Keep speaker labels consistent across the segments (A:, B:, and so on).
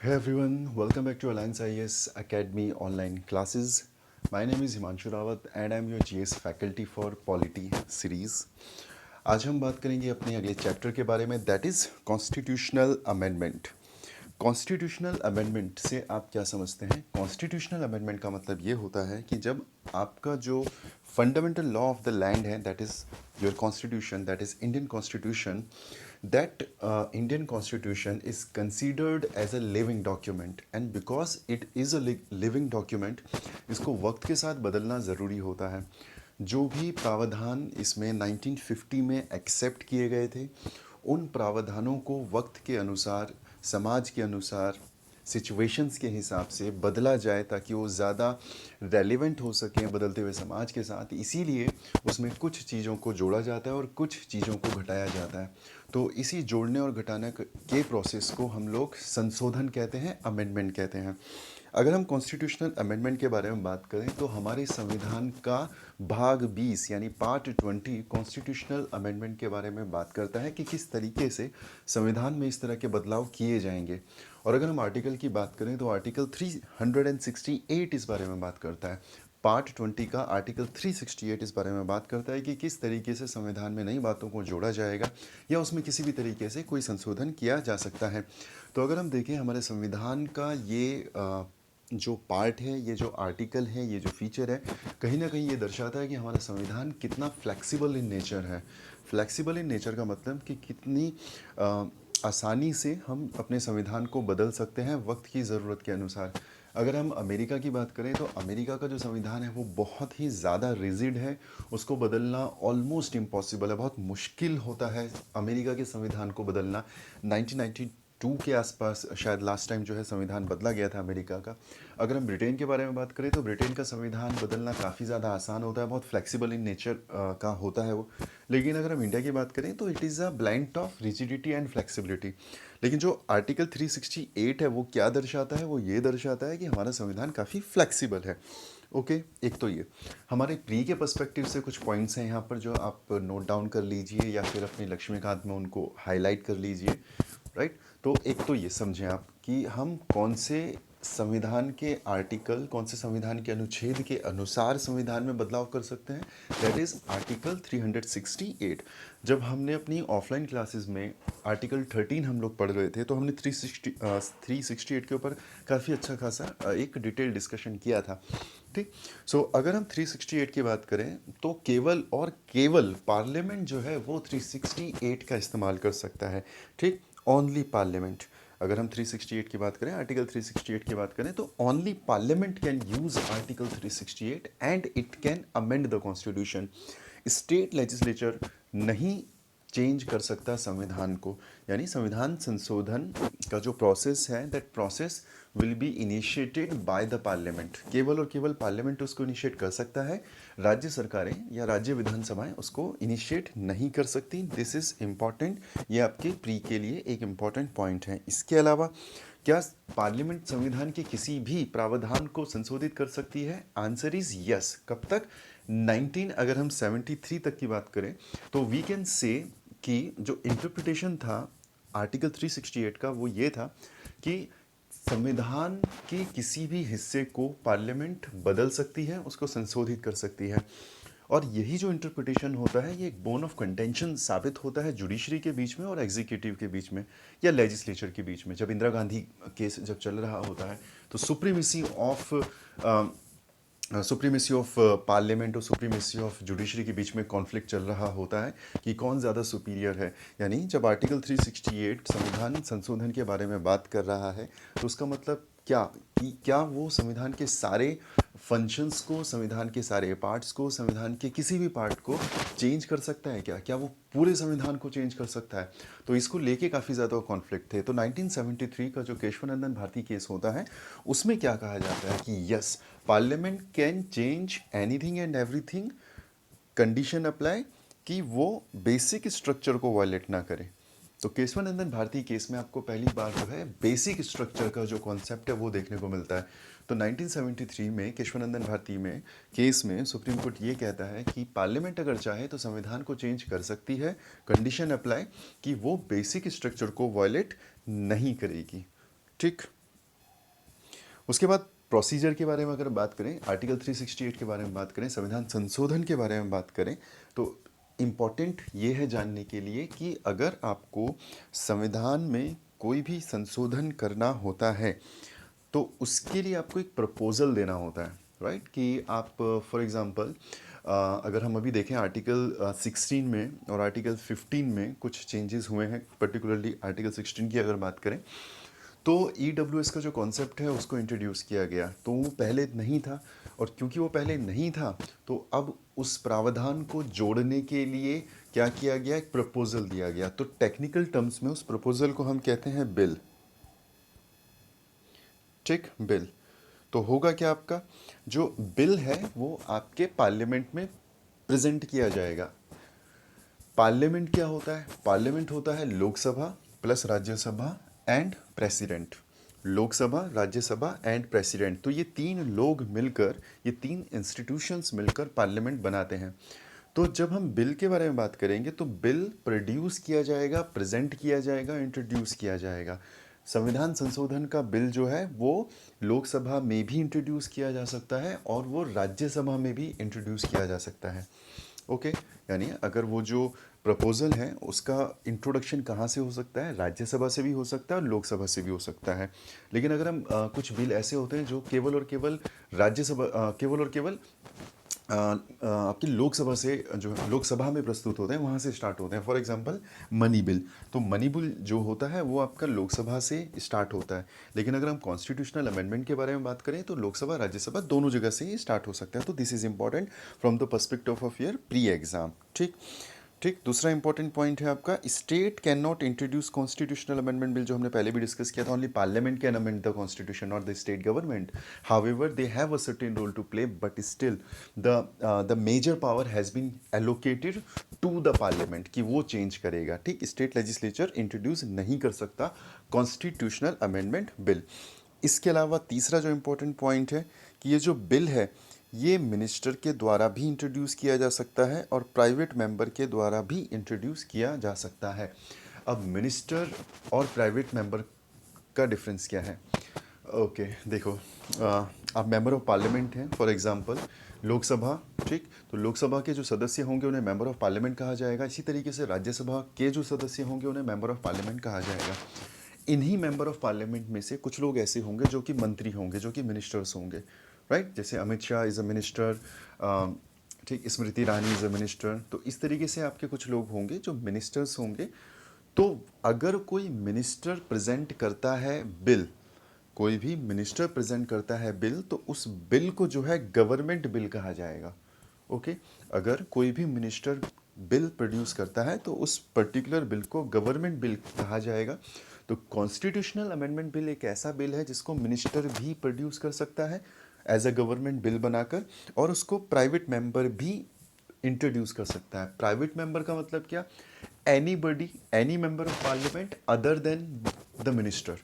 A: Hey everyone, welcome back to Alliance IAS Academy online classes. My name is Himanshu Rawat and I'm your GS faculty for Polity series. आज हम बात करेंगे अपने अगले chapter के बारे में, that is constitutional amendment. Constitutional amendment से आप क्या समझते हैं? कॉन्स्टिट्यूशनल अमेंडमेंट का मतलब ये होता है कि जब आपका जो fundamental law of the land है, that is your constitution, that is Indian constitution, that Indian constitution is considered as a living document, and because it is a living document, इसको वक्त के साथ बदलना ज़रूरी होता है। जो भी प्रावधान इसमें 1950 में एक्सेप्ट किए गए थे, उन प्रावधानों को वक्त के अनुसार, समाज के अनुसार, सिचुएशंस के हिसाब से बदला जाए ताकि वो ज़्यादा रेलिवेंट हो सकें बदलते हुए समाज के साथ। इसीलिए उसमें कुछ चीज़ों को जोड़ा जाता है और कुछ चीज़ों को घटाया जाता है। तो इसी जोड़ने और घटाने के प्रोसेस को हम लोग संशोधन कहते हैं, अमेंडमेंट कहते हैं। अगर हम कॉन्स्टिट्यूशनल अमेंडमेंट के बारे में बात करें तो हमारे संविधान का भाग 20 यानी पार्ट 20 कॉन्स्टिट्यूशनल अमेंडमेंट के बारे में बात करता है कि किस तरीके से संविधान में इस तरह के बदलाव किए जाएंगे। और अगर हम आर्टिकल की बात करें तो आर्टिकल 368 इस बारे में बात करता है। पार्ट 20 का आर्टिकल 368 इस बारे में बात करता है कि किस तरीके से संविधान में नई बातों को जोड़ा जाएगा या उसमें किसी भी तरीके से कोई संशोधन किया जा सकता है। तो अगर हम देखें हमारे संविधान का ये जो पार्ट है, ये जो आर्टिकल है, ये जो फीचर है, कहीं ना कहीं ये दर्शाता है कि हमारा संविधान कितना फ्लेक्सिबल इन नेचर है। फ्लेक्सिबल इन नेचर का मतलब कि कितनी आसानी से हम अपने संविधान को बदल सकते हैं वक्त की ज़रूरत के अनुसार। अगर हम अमेरिका की बात करें तो अमेरिका का जो संविधान है वो बहुत ही ज़्यादा रिजिड है, उसको बदलना ऑलमोस्ट इम्पॉसिबल है, बहुत मुश्किल होता है अमेरिका के संविधान को बदलना। 1992 के आसपास शायद लास्ट टाइम जो है संविधान बदला गया था अमेरिका का। अगर हम ब्रिटेन के बारे में बात करें तो ब्रिटेन का संविधान बदलना काफ़ी ज़्यादा आसान होता है, बहुत फ्लेक्सिबल इन नेचर का होता है वो। लेकिन अगर हम इंडिया की बात करें तो it is a blend of rigidity and flexibility. लेकिन जो आर्टिकल 368 है वो क्या दर्शाता है? वो ये दर्शाता है कि हमारा संविधान काफ़ी फ्लेक्सिबल है। ओके, एक तो ये हमारे प्री के पर्सपेक्टिव से कुछ पॉइंट्स हैं यहाँ पर जो आप नोट डाउन कर लीजिए या फिर अपनी लक्ष्मीकांत में उनको हाईलाइट कर लीजिए। राइट, तो एक तो ये समझें आप कि हम कौन से संविधान के आर्टिकल, कौन से संविधान के अनुच्छेद के अनुसार संविधान में बदलाव कर सकते हैं। That is article 368। जब हमने अपनी ऑफलाइन क्लासेस में आर्टिकल 13 हम लोग पढ़ रहे थे तो हमने 368 के ऊपर काफ़ी अच्छा खासा एक डिटेल डिस्कशन किया था। ठीक, सो अगर हम 368 की बात करें तो केवल और केवल पार्लियामेंट जो है वो 368 का इस्तेमाल कर सकता है। ठीक, ओनली पार्लियामेंट। अगर हम 368 की बात करें, आर्टिकल 368 की बात करें तो only parliament can use article 368 and it can amend the constitution. State legislature नहीं चेंज कर सकता संविधान को, यानी संविधान संशोधन का जो प्रोसेस है that process will be initiated by the parliament. केवल और केवल पार्लियामेंट उसको इनिशिएट कर सकता है, राज्य सरकारें या राज्य विधानसभाएं उसको इनिशिएट नहीं कर सकती। दिस इज़ इम्पॉर्टेंट, ये आपके प्री के लिए एक इम्पॉर्टेंट पॉइंट है। इसके अलावा क्या पार्लियामेंट संविधान के किसी भी प्रावधान को संशोधित कर सकती है? Answer is yes. कब तक? 19 अगर हम 73 तक की बात करें तो वी कैन से कि जो इंटरप्रिटेशन था आर्टिकल 368 का वो ये था कि संविधान के किसी भी हिस्से को पार्लियामेंट बदल सकती है, उसको संशोधित कर सकती है। और यही जो इंटरप्रिटेशन होता है ये एक बोन ऑफ कंटेंशन साबित होता है जुडिशरी के बीच में और एग्जीक्यूटिव के बीच में या लेजिस्लेचर के बीच में। जब इंदिरा गांधी केस जब चल रहा होता है तो सुप्रीमेसी ऑफ पार्लियामेंट और सुप्रीमेसी ऑफ जुडिशरी के बीच में कॉन्फ्लिक्ट चल रहा होता है कि कौन ज़्यादा सुपीरियर है। यानी जब आर्टिकल 368 संविधान संशोधन के बारे में बात कर रहा है तो उसका मतलब क्या कि क्या वो संविधान के सारे फंक्शंस को, संविधान के सारे पार्ट्स को, संविधान के किसी भी पार्ट को चेंज कर सकता है? क्या क्या वो पूरे संविधान को चेंज कर सकता है? तो इसको लेके काफ़ी ज़्यादा कॉन्फ्लिक्ट थे। तो 1973 का जो केशवानंदन भारती केस होता है उसमें क्या कहा जाता है कि yes, parliament can change anything and everything, condition apply कि वो बेसिक स्ट्रक्चर को वायलेट ना करे। तो केशवानंदन भारती केस में आपको पहली बार जो है बेसिक स्ट्रक्चर का जो कॉन्सेप्ट है वो देखने को मिलता है। तो 1973 में केशवानंदन भारती में केस में सुप्रीम कोर्ट ये कहता है कि पार्लियामेंट अगर चाहे तो संविधान को चेंज कर सकती है, कंडीशन अप्लाई कि वो बेसिक स्ट्रक्चर को वायलेट नहीं करेगी। ठीक, उसके बाद प्रोसीजर के बारे में अगर बात करें, आर्टिकल 368 के बारे में बात करें, संविधान संशोधन के बारे में बात करें, तो इम्पॉर्टेंट ये है जानने के लिए कि अगर आपको संविधान में कोई भी संशोधन करना होता है तो उसके लिए आपको एक प्रपोजल देना होता है, राइट? कि आप फॉर एग्जांपल अगर हम अभी देखें आर्टिकल 16 में और आर्टिकल 15 में कुछ चेंजेस हुए हैं, पर्टिकुलरली आर्टिकल 16 की अगर बात करें तो EWS का जो कॉन्सेप्ट है उसको इंट्रोड्यूस किया गया, तो वो पहले नहीं था, और क्योंकि वो पहले नहीं था तो अब उस प्रावधान को जोड़ने के लिए क्या किया गया, एक प्रपोजल दिया गया। तो टेक्निकल टर्म्स में उस प्रपोजल को हम कहते हैं बिल। ठीक, बिल। तो होगा क्या, आपका जो बिल है वो आपके पार्लियामेंट में प्रेजेंट किया जाएगा। पार्लियामेंट क्या होता है? पार्लियामेंट होता है Lok Sabha plus Rajya Sabha and president. Lok Sabha, Rajya Sabha and president, तो ये तीन लोग मिलकर, ये तीन इंस्टीट्यूशंस मिलकर पार्लियामेंट बनाते हैं। तो जब हम बिल के बारे में बात करेंगे तो बिल प्रोड्यूस किया जाएगा, प्रेजेंट किया जाएगा, इंट्रोड्यूस किया जाएगा। संविधान संशोधन का बिल जो है वो लोकसभा में भी इंट्रोड्यूस किया जा सकता है और वो राज्यसभा में भी इंट्रोड्यूस किया जा सकता है। ओके, यानी अगर वो जो प्रपोजल है उसका इंट्रोडक्शन कहाँ से हो सकता है? राज्यसभा से भी हो सकता है और लोकसभा से भी हो सकता है। लेकिन अगर हम कुछ बिल ऐसे होते हैं जो केवल और केवल राज्यसभा केवल और केवल आपकी लोकसभा से, जो लोकसभा में प्रस्तुत होते हैं वहाँ से स्टार्ट होते हैं। फॉर एग्जांपल मनी बिल, तो मनी बिल जो होता है वो आपका लोकसभा से स्टार्ट होता है। लेकिन अगर हम कॉन्स्टिट्यूशनल अमेंडमेंट के बारे में बात करें तो लोकसभा, राज्यसभा दोनों जगह से ही स्टार्ट हो सकता है। तो this is important from the perspective of your pre exam. ठीक ठीक। दूसरा इंपॉर्टेंट पॉइंट है आपका, state can not introduce constitutional amendment bill, जो हमने पहले भी डिस्कस किया था। Only parliament can amend the constitution, not the state government. However they have a certain role to play, but still the major power has been allocated to the parliament, कि वो change करेगा। ठीक, state legislature introduce नहीं कर सकता constitutional amendment bill. इसके अलावा तीसरा जो इम्पोर्टेंट पॉइंट है कि ये जो बिल है ये मिनिस्टर के द्वारा भी इंट्रोड्यूस किया जा सकता है और प्राइवेट मेंबर के द्वारा भी इंट्रोड्यूस किया जा सकता है। अब मिनिस्टर और प्राइवेट मेंबर का डिफरेंस क्या है? ओके, देखो, आप मेंबर ऑफ पार्लियामेंट हैं, फॉर एग्जांपल लोकसभा। ठीक, तो लोकसभा के जो सदस्य होंगे उन्हें मेंबर ऑफ पार्लियामेंट कहा जाएगा। इसी तरीके से राज्यसभा के जो सदस्य होंगे उन्हें मेंबर ऑफ पार्लियामेंट कहा जाएगा। इन्हीं मेंबर ऑफ पार्लियामेंट में से कुछ लोग ऐसे होंगे जो कि मंत्री होंगे, जो कि मिनिस्टर्स होंगे, राइट? जैसे Amit Shah is a minister, ठीक, Smriti Irani is a minister. तो इस तरीके से आपके कुछ लोग होंगे जो मिनिस्टर्स होंगे। तो अगर कोई मिनिस्टर प्रेजेंट करता है बिल, कोई भी मिनिस्टर प्रेजेंट करता है बिल, तो उस बिल को जो है गवर्नमेंट बिल कहा जाएगा। ओके, अगर कोई भी मिनिस्टर बिल प्रोड्यूस करता है तो उस पर्टिकुलर बिल को गवर्नमेंट बिल कहा जाएगा। तो कॉन्स्टिट्यूशनल अमेंडमेंट बिल एक ऐसा बिल है जिसको मिनिस्टर भी प्रोड्यूस कर सकता है एज अ गवर्नमेंट बिल बनाकर, और उसको प्राइवेट मेंबर भी इंट्रोड्यूस कर सकता है। प्राइवेट मेंबर का मतलब क्या? Anybody, any member of parliament other than the minister.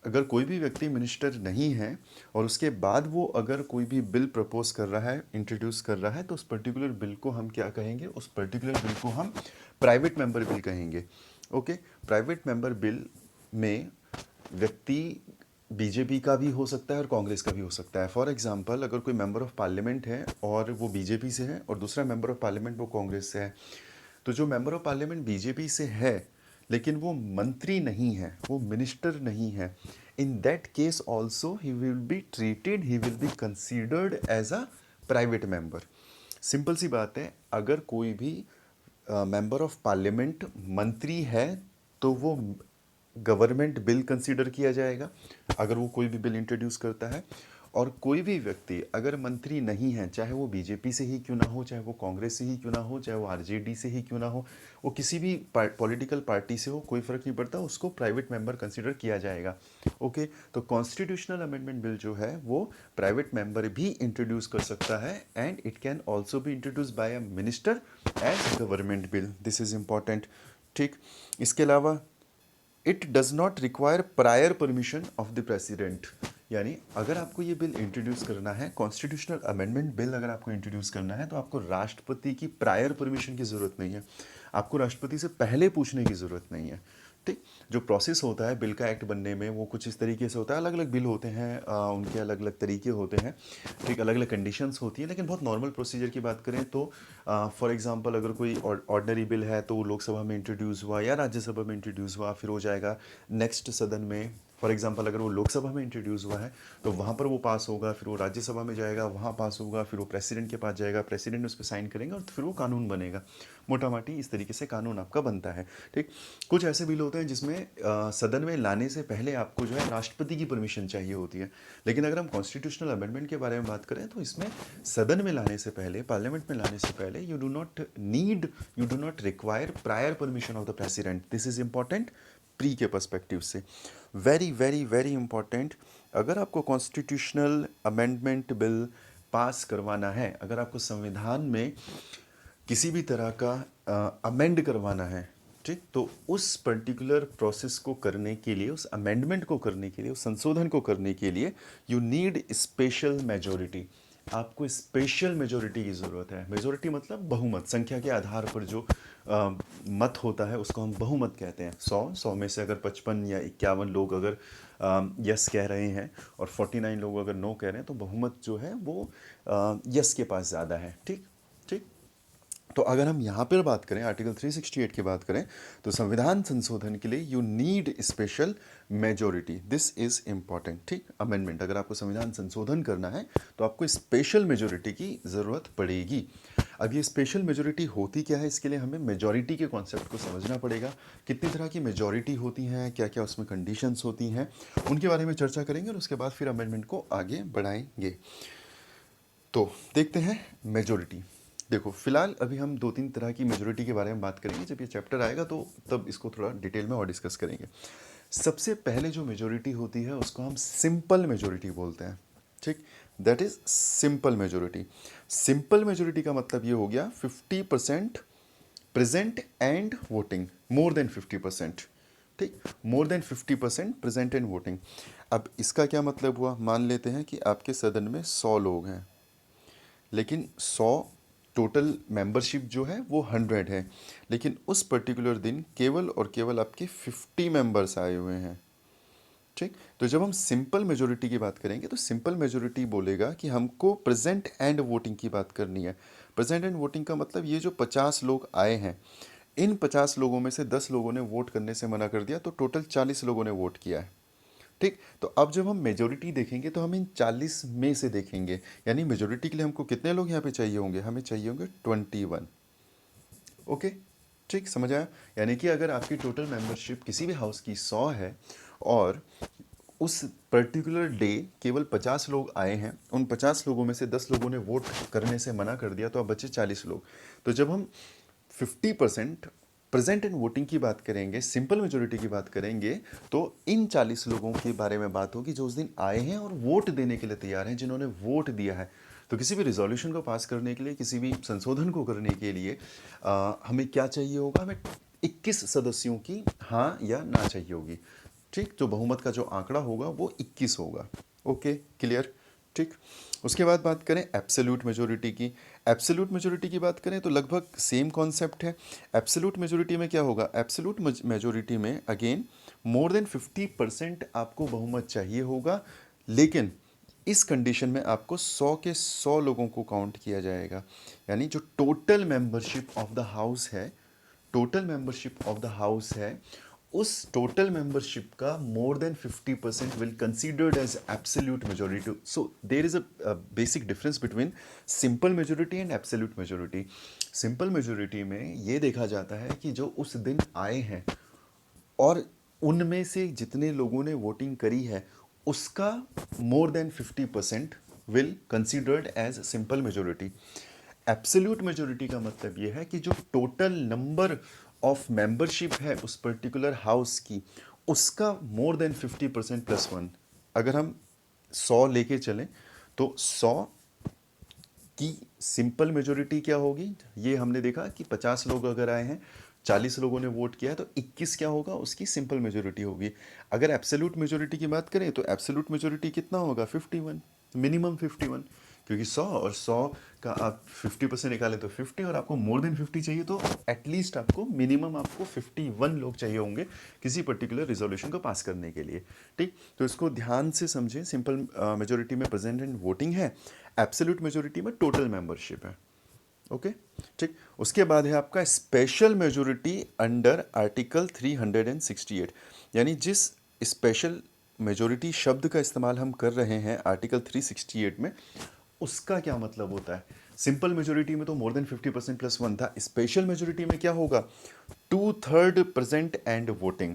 A: अगर कोई भी व्यक्ति मिनिस्टर नहीं है और उसके बाद वो अगर कोई भी बिल प्रपोज कर रहा है, इंट्रोड्यूस कर रहा है, तो उस पर्टिकुलर बिल को हम क्या कहेंगे? उस पर्टिकुलर बिल को हम प्राइवेट मेंबर बिल कहेंगे। ओके, प्राइवेट मेंबर बिल में व्यक्ति बीजेपी का भी हो सकता है और कांग्रेस का भी हो सकता है। फॉर एग्जांपल, अगर कोई मेंबर ऑफ पार्लियामेंट है और वो बीजेपी से है और दूसरा मेंबर ऑफ पार्लियामेंट वो कांग्रेस से है, तो जो मेंबर ऑफ पार्लियामेंट बीजेपी से है लेकिन वो मंत्री नहीं है, वो मिनिस्टर नहीं है, in that case also he will be treated, he will be considered as a private member. Simple सी बात है, अगर कोई भी मेंबर ऑफ पार्लियामेंट मंत्री है तो वो गवर्नमेंट बिल कंसीडर किया जाएगा अगर वो कोई भी बिल इंट्रोड्यूस करता है। और कोई भी व्यक्ति अगर मंत्री नहीं है, चाहे वो बीजेपी से ही क्यों ना हो, चाहे वो कांग्रेस से ही क्यों ना हो, चाहे वो आरजेडी से ही क्यों ना हो, वो किसी भी पॉलिटिकल पार्टी से हो, कोई फ़र्क नहीं पड़ता, उसको प्राइवेट मेंबर कंसीडर किया जाएगा। ओके, तो कॉन्स्टिट्यूशनल अमेंडमेंट बिल जो है वो प्राइवेट मेंबर भी इंट्रोड्यूस कर सकता है and it can also be introduce by a minister as government bill. This is important. ठीक, इसके अलावा it does not require prior permission of the president, यानी अगर आपको ये बिल इंट्रोड्यूस करना है, कॉन्स्टिट्यूशनल अमेंडमेंट बिल अगर आपको इंट्रोड्यूस करना है, तो आपको राष्ट्रपति की प्रायर परमिशन की ज़रूरत नहीं है, आपको राष्ट्रपति से पहले पूछने की ज़रूरत नहीं है। ठीक। जो प्रोसेस होता है बिल का एक्ट बनने में वो कुछ इस तरीके से होता है, अलग अलग बिल होते हैं, उनके अलग अलग तरीके होते हैं, ठीक, अलग अलग कंडीशंस होती हैं, लेकिन बहुत नॉर्मल प्रोसीजर की बात करें तो फॉर एग्जांपल अगर कोई ऑर्डिनरी बिल है तो वो लोकसभा में इंट्रोड्यूस हुआ या राज्यसभा में इंट्रोड्यूस हुआ, फिर हो जाएगा नेक्स्ट सदन में। फॉर एग्जांपल अगर वो लोकसभा में इंट्रोड्यूस हुआ है तो वहाँ पर वो पास होगा, फिर वो राज्यसभा में जाएगा, वहाँ पास होगा, फिर वो प्रेसिडेंट के पास जाएगा, प्रेसिडेंट उस पर साइन करेंगे और फिर वो कानून बनेगा। मोटा माटी इस तरीके से कानून आपका बनता है, ठीक। कुछ ऐसे बिल होते हैं जिसमें सदन में लाने से पहले आपको जो है राष्ट्रपति की परमिशन चाहिए होती है, लेकिन अगर हम कॉन्स्टिट्यूशनल अमेंडमेंट के बारे में बात करें तो इसमें सदन में लाने से पहले, पार्लियामेंट में लाने से पहले you do not require prior permission of the president. This is important pre के पर्सपेक्टिव से, वेरी वेरी वेरी इंपॉर्टेंट। अगर आपको कॉन्स्टिट्यूशनल अमेंडमेंट बिल पास करवाना है, अगर आपको संविधान में किसी भी तरह का अमेंड करवाना है, ठीक, तो उस पर्टिकुलर प्रोसेस को करने के लिए, उस अमेंडमेंट को करने के लिए, उस संशोधन को करने के लिए यू नीड स्पेशल मेजोरिटी। आपको स्पेशल मेजोरिटी की ज़रूरत है। मेजोरिटी मतलब बहुमत, संख्या के आधार पर जो मत होता है उसको हम बहुमत कहते हैं। 100 में से अगर 55 या 51 लोग अगर यस कह रहे हैं और 49 लोग अगर नो कह रहे हैं तो बहुमत जो है वो यस के पास ज़्यादा है, ठीक ठीक। तो अगर हम यहाँ पर बात करें, आर्टिकल 368 की बात करें, तो संविधान संशोधन के लिए you need special majority. This is important, ठीक। अमेंडमेंट, अगर आपको संविधान संशोधन करना है तो आपको स्पेशल मेजोरिटी की ज़रूरत पड़ेगी। अब ये स्पेशल मेजोरिटी होती क्या है, इसके लिए हमें मेजोरिटी के कॉन्सेप्ट को समझना पड़ेगा। कितनी तरह की मेजोरिटी होती हैं, क्या क्या उसमें कंडीशंस होती हैं, उनके बारे में चर्चा करेंगे और उसके बाद फिर अमेंडमेंट को आगे बढ़ाएंगे। तो देखते हैं मेजोरिटी। देखो फिलहाल अभी हम 2-3 तरह की मेजोरिटी के बारे में बात करेंगे, जब ये चैप्टर आएगा तो तब इसको थोड़ा डिटेल में और डिस्कस करेंगे। सबसे पहले जो मेजोरिटी होती है उसको हम सिंपल मेजोरिटी बोलते हैं, ठीक। That is simple majority. Simple majority का मतलब ये हो गया 50% present and voting, more than 50%, ठीक, मोर देन 50% प्रेजेंट एंड वोटिंग। अब इसका क्या मतलब हुआ, मान लेते हैं कि आपके सदन में 100 लोग हैं, लेकिन 100 टोटल मेंबरशिप जो है वो 100 है, लेकिन उस पर्टिकुलर दिन केवल और केवल आपके 50 मेंबर्स आए हुए हैं, ठीक। तो जब हम सिंपल मेजोरिटी की बात करेंगे तो सिंपल मेजोरिटी बोलेगा कि हमको प्रेजेंट एंड वोटिंग की बात करनी है। प्रेजेंट एंड वोटिंग का मतलब ये जो 50 लोग आए हैं, इन 50 लोगों में से 10 लोगों ने वोट करने से मना कर दिया, तो टोटल 40 लोगों ने वोट किया है, ठीक। तो अब जब हम मेजोरिटी देखेंगे तो हम इन 40 में से देखेंगे, यानी मेजोरिटी के लिए हमको कितने लोग यहाँ पे चाहिए होंगे, हमें चाहिए होंगे 21। ओके, ठीक, समझ आया। यानी कि अगर आपकी टोटल मेंबरशिप किसी भी हाउस की 100 है और उस पर्टिकुलर डे केवल 50 लोग आए हैं, उन 50 लोगों में से 10 लोगों ने वोट करने से मना कर दिया, तो अब बचे 40 लोग। तो जब हम 50% प्रेजेंट एंड वोटिंग की बात करेंगे, सिंपल मेजोरिटी की बात करेंगे, तो इन 40 लोगों के बारे में बात होगी जो उस दिन आए हैं और वोट देने के लिए तैयार हैं, जिन्होंने वोट दिया है। तो किसी भी रिजोल्यूशन को पास करने के लिए, किसी भी संशोधन को करने के लिए हमें क्या चाहिए होगा, हमें 21 सदस्यों की हाँ या ना चाहिए होगी, ठीक। जो बहुमत का जो आंकड़ा होगा वो 21 होगा। ओके, क्लियर, ठीक। उसके बाद बात करें एब्सोल्यूट मेजोरिटी की। एब्सोल्यूट मेजोरिटी की बात करें तो लगभग सेम कॉन्सेप्ट है। एब्सोल्यूट मेजोरिटी में क्या होगा, एब्सोल्यूट मेजोरिटी में अगेन मोर देन 50% आपको बहुमत चाहिए होगा, लेकिन इस कंडीशन में आपको 100 के 100 लोगों को काउंट किया जाएगा। यानी जो total membership of the house है, total membership of the house है, उस टोटल मेंबरशिप का more than 50% will considered as absolute majority. So there is a basic difference between simple majority and absolute majority. Simple majority में ये देखा जाता है कि जो उस दिन आए हैं और उनमें से जितने लोगों ने वोटिंग करी है उसका more than 50% will considered as simple majority. Absolute majority का मतलब ये है कि जो टोटल नंबर ऑफ मेंबरशिप है उस पर्टिकुलर हाउस की, उसका मोर देन 50% प्लस वन। अगर हम 100 लेके चलें तो 100 की सिंपल मेजोरिटी क्या होगी, ये हमने देखा कि 50 लोग अगर आए हैं, 40 लोगों ने वोट किया है, तो 21 क्या होगा, उसकी सिंपल मेजोरिटी होगी। अगर एब्सोल्यूट मेजोरिटी की बात करें तो एब्सोल्यूट मेजोरिटी कितना होगा, 51, मिनिमम 51, क्योंकि 100 और 100 का आप 50% निकालें तो 50, और आपको मोर देन 50 चाहिए तो एटलीस्ट आपको मिनिमम आपको 51 लोग चाहिए होंगे किसी पर्टिकुलर रिजोल्यूशन को पास करने के लिए। ठीक, तो इसको ध्यान से समझें। सिंपल मेजोरिटी में प्रेजेंट एंड वोटिंग है, एब्सोल्यूट मेजोरिटी में टोटल मेंबरशिप है। ओके, ठीक। उसके बाद है आपका स्पेशल मेजोरिटी अंडर आर्टिकल 368, यानी जिस स्पेशल मेजोरिटी शब्द का इस्तेमाल हम कर रहे हैं आर्टिकल 368 में, उसका क्या मतलब होता है। सिंपल मेजोरिटी में तो मोर देन 50% प्लस वन था, स्पेशल मेजोरिटी में क्या होगा, 2/3 present and voting.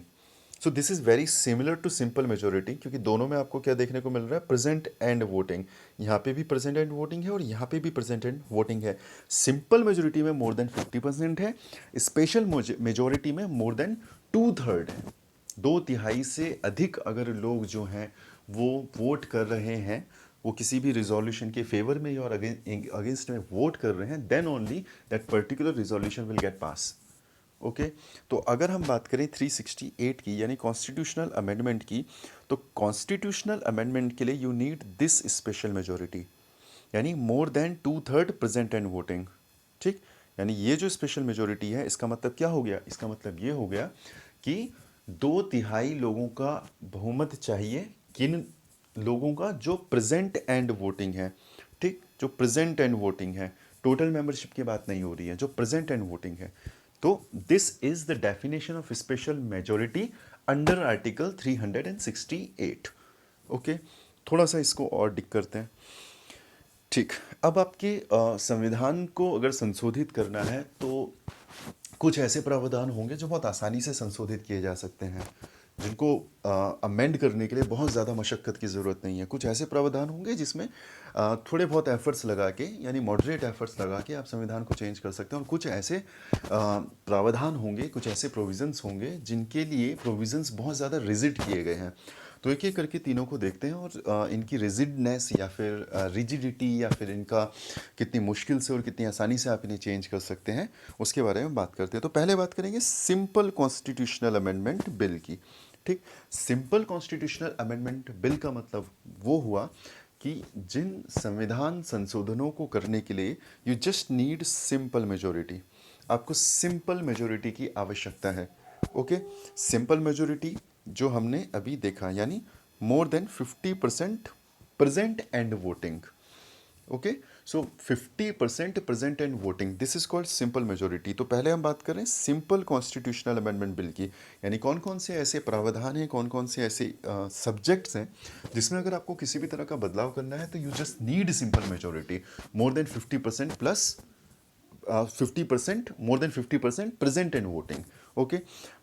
A: So this is very similar to simple majority, क्योंकि दोनों में आपको क्या देखने को मिल रहा है, प्रेजेंट एंड वोटिंग। यहाँ पे भी प्रेजेंट एंड वोटिंग है और यहाँ पे भी प्रेजेंट एंड वोटिंग है। सिंपल मेजोरिटी में मोर देन 50% है, स्पेशल मेजोरिटी में मोर देन 2/3 है। 2/3 से अधिक अगर लोग जो हैं वो वोट कर रहे हैं, वो किसी भी रिजोल्यूशन के फेवर में और अगेंस्ट में वोट कर रहे हैं, then only that particular resolution will get pass. Okay, तो अगर हम बात करें 368 की यानी कॉन्स्टिट्यूशनल अमेंडमेंट की, तो कॉन्स्टिट्यूशनल अमेंडमेंट के लिए you need this special majority, यानी more than 2/3 present and voting. ठीक, यानी ये जो स्पेशल मेजोरिटी है, इसका मतलब क्या हो गया, इसका मतलब ये हो गया कि 2/3 लोगों का बहुमत चाहिए। किन लोगों का, जो प्रेजेंट एंड वोटिंग है। ठीक, जो प्रेजेंट एंड वोटिंग है, टोटल मेंबरशिप की बात नहीं हो रही है, जो प्रेजेंट एंड वोटिंग है। तो this is the definition of special majority under article 368। Okay, थोड़ा सा इसको और डिक करते हैं। ठीक, अब आपके संविधान को अगर संशोधित करना है तो कुछ ऐसे प्रावधान होंगे जो बहुत आसानी से संशोधित किए जा सकते हैं, जिनको अमेंड करने के लिए बहुत ज़्यादा मशक्क़त की ज़रूरत नहीं है। कुछ ऐसे प्रावधान होंगे जिसमें थोड़े बहुत एफर्ट्स लगा के, यानी मॉडरेट एफर्ट्स लगा के आप संविधान को चेंज कर सकते हैं। और कुछ ऐसे प्रावधान होंगे, कुछ ऐसे प्रोविज़न्स होंगे जिनके लिए प्रोविज़न्स बहुत ज़्यादा रिजिड किए गए हैं। तो एक एक करके तीनों को देखते हैं और इनकी रिजिडनेस या फिर रिजिडिटी या फिर इनका कितनी मुश्किल से और कितनी आसानी से आप इन्हें चेंज कर सकते हैं, उसके बारे में बात करते हैं। तो पहले बात करेंगे सिंपल कॉन्स्टिट्यूशनल अमेंडमेंट बिल की। ठीक, सिंपल कॉन्स्टिट्यूशनल अमेंडमेंट बिल का मतलब वो हुआ कि जिन संविधान संशोधनों को करने के लिए you just need simple majority, आपको सिंपल मेजोरिटी की आवश्यकता है। ओके, सिंपल मेजोरिटी जो हमने अभी देखा, यानी more than 50% present and voting. Okay, so 50% present and voting, this is called simple majority. तो पहले हम बात करें सिंपल कॉन्स्टिट्यूशनल अमेंडमेंट बिल की, यानी कौन कौन से ऐसे प्रावधान हैं, कौन कौन से ऐसे सब्जेक्ट्स हैं जिसमें अगर आपको किसी भी तरह का बदलाव करना है तो you just need simple majority, more than 50% plus 50%, more than 50% present and voting. Okay,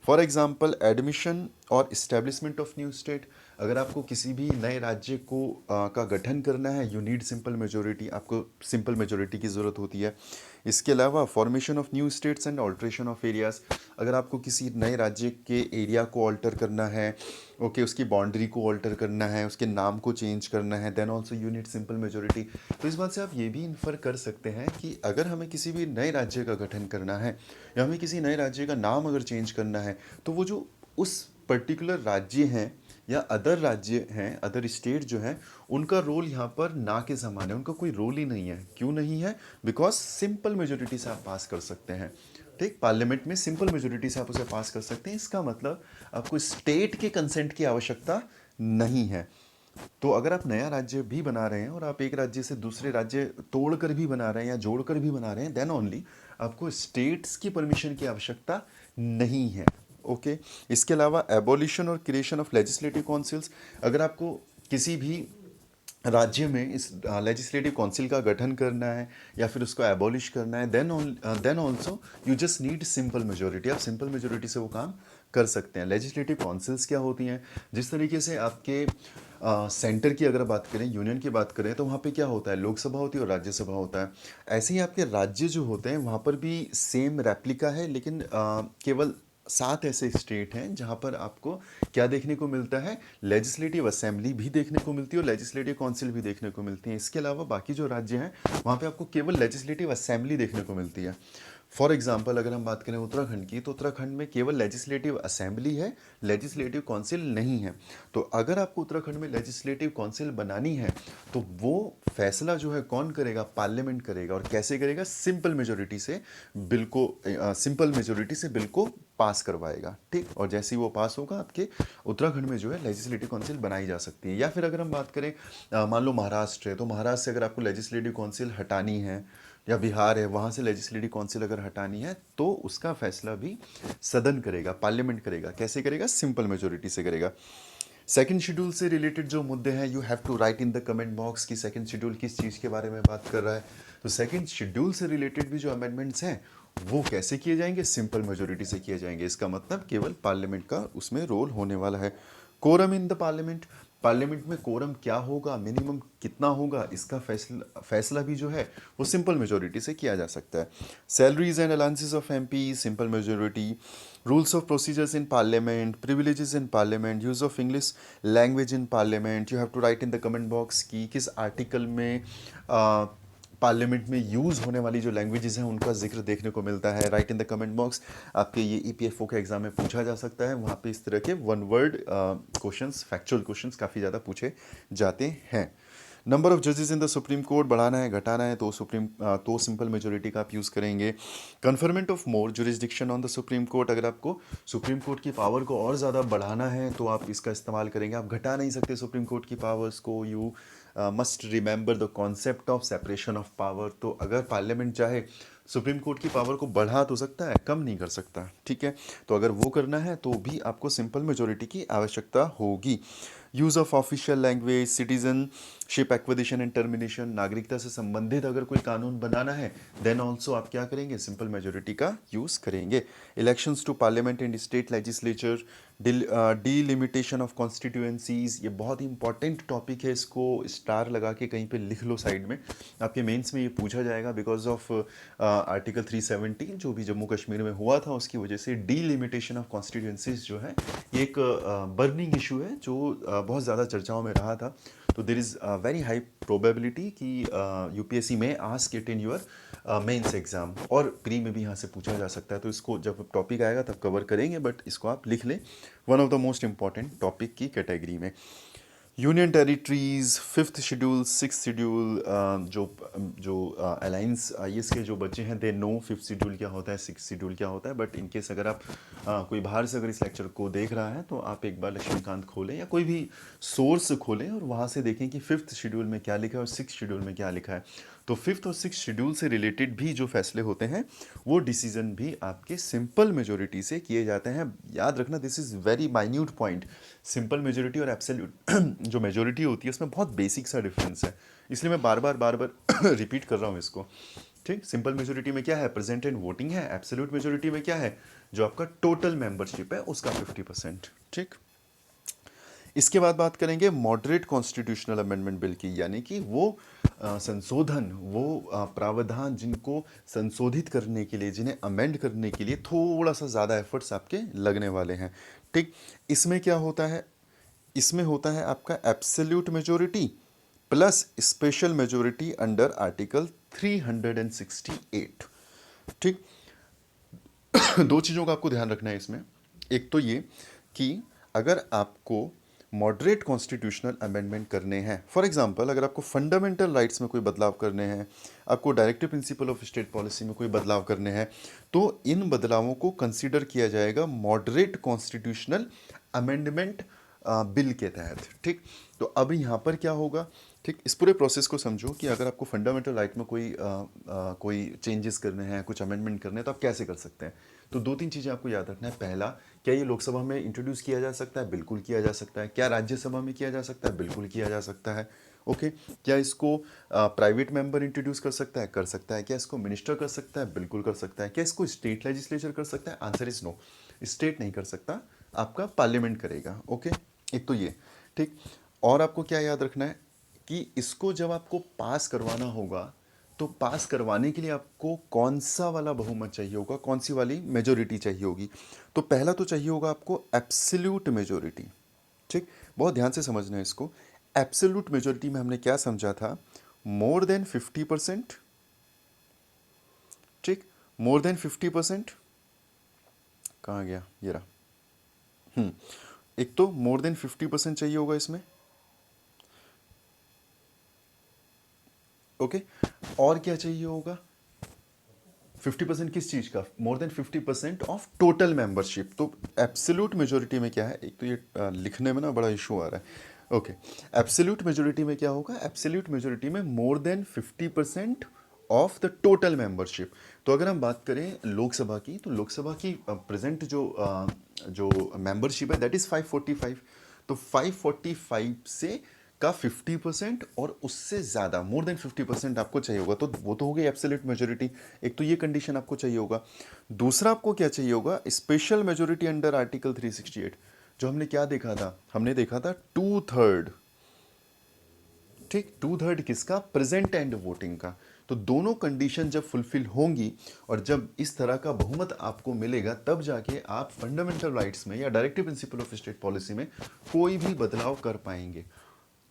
A: for example admission और इस्टेब्लिशमेंट ऑफ न्यू स्टेट, अगर आपको किसी भी नए राज्य को का गठन करना है, यू नीड सिंपल मेजोरिटी, आपको सिंपल मेजोरिटी की ज़रूरत होती है। इसके अलावा formation of new states and alteration of areas, अगर आपको किसी नए राज्य के एरिया को ऑल्टर करना है, ओके, उसकी बाउंड्री को ऑल्टर करना है, उसके नाम को चेंज करना है, then also you need simple majority. तो इस बात से आप ये भी इन्फर कर सकते हैं कि अगर हमें किसी भी नए राज्य का गठन करना है या हमें किसी नए राज्य का नाम अगर चेंज करना है, तो वो जो उस पर्टिकुलर राज्य हैं या अदर राज्य हैं, अदर स्टेट जो हैं, उनका रोल यहाँ पर ना के समान है, उनका कोई रोल ही नहीं है। क्यों नहीं है? बिकॉज सिंपल मेजोरिटी से आप पास कर सकते हैं। ठीक, पार्लियामेंट में सिंपल मेजोरिटी से आप उसे पास कर सकते हैं। इसका मतलब आपको स्टेट के कंसेंट की आवश्यकता नहीं है। तो अगर आप नया राज्य भी बना रहे हैं और आप एक राज्य से दूसरे राज्य तोड़कर भी बना रहे हैं या जोड़कर भी बना रहे हैं, देन ओनली आपको स्टेट्स की परमिशन की आवश्यकता नहीं है। ओके, इसके अलावा एबॉलिशन और क्रिएशन ऑफ लेजिस्लेटिव काउंसिल्स, अगर आपको किसी भी राज्य में इस लेजिस्लेटिव काउंसिल का गठन करना है या फिर उसको एबॉलिश करना है, then also you just need simple majority, आप सिंपल मेजोरिटी से वो काम कर सकते हैं। लेजिस्लेटिव काउंसिल्स क्या होती हैं? जिस तरीके से आपके सेंटर की अगर बात करें, यूनियन की बात करें, तो वहाँ पे क्या होता है, लोकसभा होती है और राज्यसभा होता है। ऐसे ही आपके राज्य जो होते हैं वहाँ पर भी सेम रेप्लिका है, लेकिन केवल 7 ऐसे स्टेट हैं जहाँ पर आपको क्या देखने को मिलता है, लेजिस्लेटिव असेंबली भी देखने को मिलती है और लेजिस्लेटिव काउंसिल भी देखने को मिलती है। इसके अलावा बाकी जो राज्य हैं वहाँ पे आपको केवल लेजिस्लेटिव असेंबली देखने को मिलती है। फॉर एग्जाम्पल अगर हम बात करें उत्तराखंड की, तो उत्तराखंड में केवल लेजिस्लेटिव असेंबली है, लेजिस्लेटिव काउंसिल नहीं है। तो अगर आपको उत्तराखंड में लेजिस्लेटिव काउंसिल बनानी है, तो वो फैसला जो है कौन करेगा? पार्लियामेंट करेगा। और कैसे करेगा? सिंपल मेजोरिटी से बिल को सिंपल मेजोरिटी से बिल को पास करवाएगा। ठीक, और जैसे ही वो पास होगा, आपके उत्तराखंड में जो है लेजिस्लेटिव काउंसिल बनाई जा सकती है। या फिर अगर हम बात करें, मान लो महाराष्ट्र है, तो महाराष्ट्र से अगर आपको लेजिस्लेटिव काउंसिल हटानी है, या बिहार है, वहाँ से लेजिस्लेटिव काउंसिल अगर हटानी है, तो उसका फैसला भी सदन करेगा, पार्लियामेंट करेगा। कैसे करेगा? सिंपल मेजोरिटी से करेगा। सेकंड शेड्यूल से रिलेटेड जो मुद्दे हैं, you have to write in the comment box कि सेकंड शेड्यूल किस चीज़ के बारे में बात कर रहा है। तो सेकंड शेड्यूल से रिलेटेड भी जो अमेंडमेंट्स हैं, वो कैसे किए जाएंगे? सिंपल मेजोरिटी से किए जाएंगे। इसका मतलब केवल पार्लियामेंट का उसमें रोल होने वाला है। Quorum in the parliament, parliament में कोरम क्या होगा, मिनिमम कितना होगा, इसका फैसला फैसला भी जो है वो सिंपल मेजोरिटी से किया जा सकता है। Salaries and allowances of MP, simple majority. Rules of procedures in parliament, privileges in parliament, use of English language in parliament. You have to write in the comment box कि किस article में parliament में use होने वाली जो languages हैं उनका जिक्र देखने को मिलता है। Right in the comment box. आपके ये ईपीएफओ के एग्जाम में पूछा जा सकता है, वहाँ पे इस तरह के one word questions, factual questions काफ़ी ज़्यादा पूछे जाते हैं। नंबर ऑफ जजेस इन द सुप्रीम कोर्ट बढ़ाना है, घटाना है, तो सिंपल मेजोरिटी का आप यूज़ करेंगे। Conferment of more jurisdiction on the supreme court, अगर आपको सुप्रीम कोर्ट की पावर को और ज़्यादा बढ़ाना है तो आप इसका इस्तेमाल करेंगे। आप घटा नहीं सकते सुप्रीम कोर्ट की पावर्स को। You must remember the concept of separation of power. तो अगर पार्लियामेंट चाहे सुप्रीम कोर्ट की पावर को बढ़ा तो सकता है, कम नहीं कर सकता। ठीक है, तो अगर वो करना है तो भी आपको सिंपल मेजोरिटी की आवश्यकता होगी। Use of official language, citizenship acquisition and termination, नागरिकता से संबंधित अगर कोई कानून बनाना है, देन ऑल्सो आप क्या करेंगे? सिंपल मेजोरिटी का यूज़ करेंगे। Elections to parliament and state legislature, delimitation of constituencies, ये बहुत ही इंपॉर्टेंट टॉपिक है, इसको स्टार लगा के कहीं पे लिख लो साइड में। आपके मेंस में ये पूछा जाएगा बिकॉज ऑफ आर्टिकल 317 जो भी जम्मू कश्मीर में हुआ था, उसकी वजह से डीलिमिटेशन ऑफ कॉन्स्टिट्यूएंसीज जो है ये एक बर्निंग इशू है जो बहुत ज़्यादा चर्चाओं में रहा था। तो there is very high probability कि यूपीएससी में ask it in your mains exam, और प्री में भी यहाँ से पूछा जा सकता है। तो इसको जब टॉपिक आएगा तब कवर करेंगे, बट इसको आप लिख लें, one of the most important topic की कैटेगरी में। Union territories, fifth schedule, six schedule, जो जो अलाइंस आईएएस के जो बच्चे हैं दे नो फिफ्थ शेड्यूल क्या होता है, सिक्स शेड्यूल क्या होता है। बट इनकेस अगर आप कोई बाहर से अगर इस लेक्चर को देख रहा है, तो आप एक बार लक्ष्मीकांत खोलें या कोई भी सोर्स खोलें और वहाँ से देखें कि फिफ्थ शेड्यूल में क्या लिखा है और सिक्स शेड्यूल में क्या लिखा है। तो फिफ्थ और सिक्स शेड्यूल से रिलेटेड भी जो फैसले होते हैं, वो डिसीजन भी आपके सिंपल मेजोरिटी से किए जाते हैं। याद रखना, this is very minute point. Simple majority और एब्सोल्यूट जो मेजोरिटी होती है उसमें बहुत बेसिक सा डिफरेंस है, इसलिए मैं बार बार रिपीट कर रहा हूँ इसको। ठीक, सिंपल मेजोरिटी में क्या है? प्रेजेंट एंड वोटिंग है। एब्सोल्यूट मेजोरिटी में क्या है? जो आपका टोटल मेंबरशिप है उसका 50%। ठीक, इसके बाद बात करेंगे मॉडरेट कॉन्स्टिट्यूशनल अमेंडमेंट बिल की, यानी कि वो संशोधन, वो प्रावधान जिनको संशोधित करने के लिए, जिन्हें अमेंड करने के लिए थोड़ा सा ज़्यादा एफर्ट्स आपके लगने वाले हैं। ठीक, इसमें क्या होता है? इसमें होता है आपका absolute majority plus special majority under article 368। ठीक, दो चीज़ों का आपको ध्यान रखना है इसमें। एक तो ये कि अगर आपको मॉडरेट कॉन्स्टिट्यूशनल अमेंडमेंट करने हैं, फॉर एग्जांपल अगर आपको फंडामेंटल राइट्स में कोई बदलाव करने हैं, आपको directive principle of state policy में कोई बदलाव करने हैं, तो इन बदलावों को कंसीडर किया जाएगा मॉडरेट कॉन्स्टिट्यूशनल अमेंडमेंट बिल के तहत। ठीक, तो अब यहाँ पर क्या होगा? ठीक, इस पूरे प्रोसेस को समझो कि अगर आपको फंडामेंटल राइट में कोई चेंजेस करने हैं, कुछ अमेंडमेंट करने हैं, तो आप कैसे कर सकते हैं? तो दो तीन चीज़ें आपको याद रखना है। पहला, क्या ये लोकसभा में इंट्रोड्यूस किया जा सकता है? बिल्कुल किया जा सकता है। क्या राज्यसभा में किया जा सकता है? बिल्कुल किया जा सकता है। ओके, क्या इसको प्राइवेट मेंबर इंट्रोड्यूस कर सकता है? कर सकता है। क्या इसको मिनिस्टर कर सकता है? बिल्कुल कर सकता है। क्या इसको स्टेट लेजिस्लेचर कर सकता है? आंसर इज नो, स्टेट नहीं कर सकता, आपका पार्लियामेंट करेगा। ओके, एक तो ये। ठीक, और आपको क्या याद रखना है कि इसको जब आपको पास करवाना होगा, तो पास करवाने के लिए आपको कौन सा वाला बहुमत चाहिए होगा, कौन सी वाली मेजोरिटी चाहिए होगी? तो पहला तो चाहिए होगा आपको एब्सोल्यूट मेजोरिटी। ठीक, बहुत ध्यान से समझना है इसको। एब्सोल्यूट मेजोरिटी में हमने क्या समझा था? मोर देन 50%। ठीक, मोर देन 50%, कहाँ गया ये रहा। एक तो मोर देन 50% चाहिए होगा इसमें, ओके। और क्या चाहिए होगा? 50% किस चीज़ का? More than 50% of total membership. तो एब्सोल्यूट मेजोरिटी में क्या है, एक तो ये लिखने में ना बड़ा इशू आ रहा है, ओके। एब्सोल्यूट मेजोरिटी में क्या होगा? एब्सोल्यूट मेजोरिटी में मोर than 50% of the total membership. तो अगर हम बात करें लोकसभा की, तो लोकसभा की प्रेजेंट जो मेंबरशिप है दैट इज़ 545। तो 545 से का 50% और उससे ज़्यादा मोर देन 50% आपको चाहिए होगा। तो वो तो हो गई एब्सोल्यूट मेजोरिटी, एक तो ये कंडीशन आपको चाहिए होगा। दूसरा आपको क्या चाहिए होगा? Special majority under article 368। जो हमने क्या देखा था? हमने देखा था 2/3, ठीक, 2/3 किसका? प्रेजेंट एंड वोटिंग का। तो दोनों कंडीशन जब फुलफिल होंगी और जब इस तरह का बहुमत आपको मिलेगा, तब जाके आप फंडामेंटल राइट्स में या directive principle of state policy में कोई भी बदलाव कर पाएंगे।